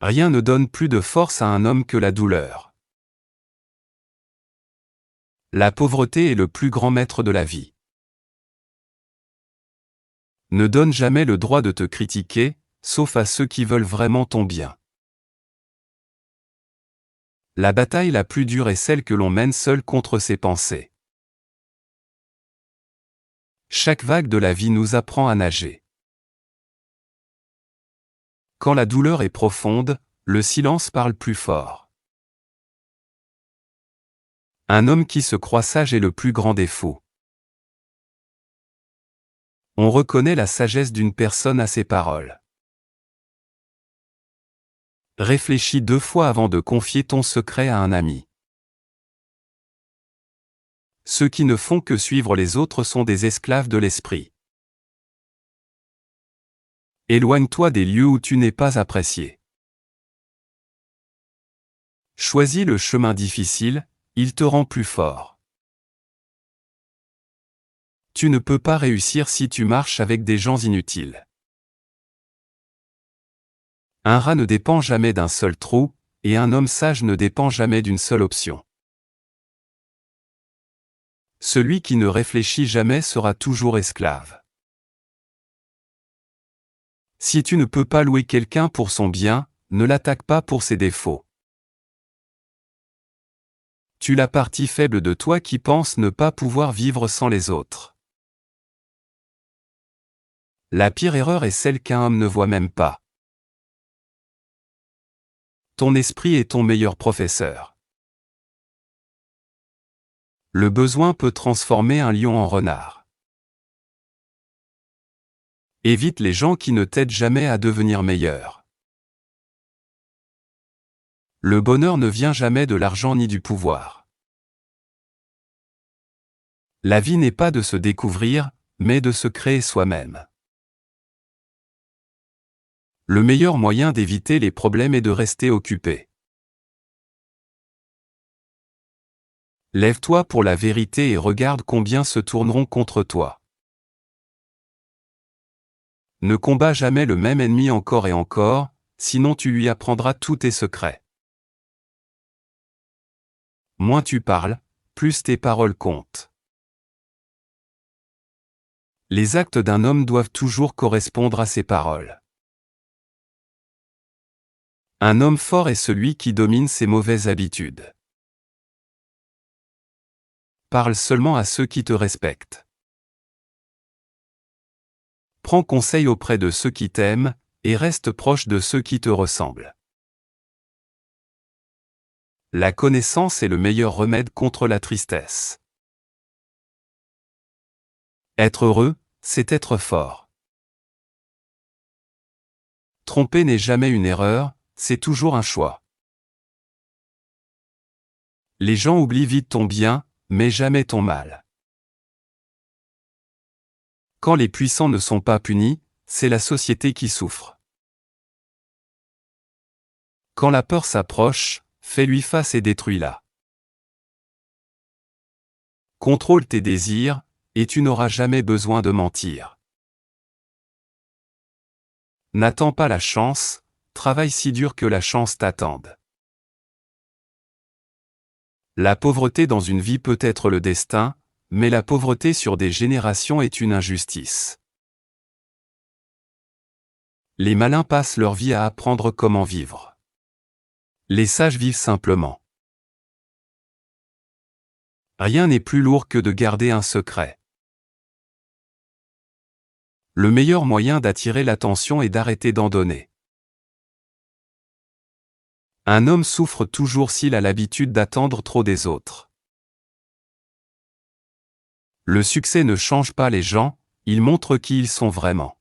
Rien ne donne plus de force à un homme que la douleur. La pauvreté est le plus grand maître de la vie. Ne donne jamais le droit de te critiquer, sauf à ceux qui veulent vraiment ton bien. La bataille la plus dure est celle que l'on mène seul contre ses pensées. Chaque vague de la vie nous apprend à nager. Quand la douleur est profonde, le silence parle plus fort. Un homme qui se croit sage est le plus grand défaut. On reconnaît la sagesse d'une personne à ses paroles. Réfléchis 2 fois avant de confier ton secret à un ami. Ceux qui ne font que suivre les autres sont des esclaves de l'esprit. Éloigne-toi des lieux où tu n'es pas apprécié. Choisis le chemin difficile, il te rend plus fort. Tu ne peux pas réussir si tu marches avec des gens inutiles. Un rat ne dépend jamais d'un seul trou, et un homme sage ne dépend jamais d'une seule option. Celui qui ne réfléchit jamais sera toujours esclave. Si tu ne peux pas louer quelqu'un pour son bien, ne l'attaque pas pour ses défauts. Tue la partie faible de toi qui pense ne pas pouvoir vivre sans les autres. La pire erreur est celle qu'un homme ne voit même pas. Ton esprit est ton meilleur professeur. Le besoin peut transformer un lion en renard. Évite les gens qui ne t'aident jamais à devenir meilleur. Le bonheur ne vient jamais de l'argent ni du pouvoir. La vie n'est pas de se découvrir, mais de se créer soi-même. Le meilleur moyen d'éviter les problèmes est de rester occupé. Lève-toi pour la vérité et regarde combien se tourneront contre toi. Ne combats jamais le même ennemi encore et encore, sinon tu lui apprendras tous tes secrets. Moins tu parles, plus tes paroles comptent. Les actes d'un homme doivent toujours correspondre à ses paroles. Un homme fort est celui qui domine ses mauvaises habitudes. Parle seulement à ceux qui te respectent. Prends conseil auprès de ceux qui t'aiment, et reste proche de ceux qui te ressemblent. La connaissance est le meilleur remède contre la tristesse. Être heureux, c'est être fort. Tromper n'est jamais une erreur, c'est toujours un choix. Les gens oublient vite ton bien, mais jamais ton mal. Quand les puissants ne sont pas punis, c'est la société qui souffre. Quand la peur s'approche, fais-lui face et détruis-la. Contrôle tes désirs, et tu n'auras jamais besoin de mentir. N'attends pas la chance, travaille si dur que la chance t'attende. La pauvreté dans une vie peut être le destin, mais la pauvreté sur des générations est une injustice. Les malins passent leur vie à apprendre comment vivre. Les sages vivent simplement. Rien n'est plus lourd que de garder un secret. Le meilleur moyen d'attirer l'attention est d'arrêter d'en donner. Un homme souffre toujours s'il a l'habitude d'attendre trop des autres. Le succès ne change pas les gens, il montre qui ils sont vraiment.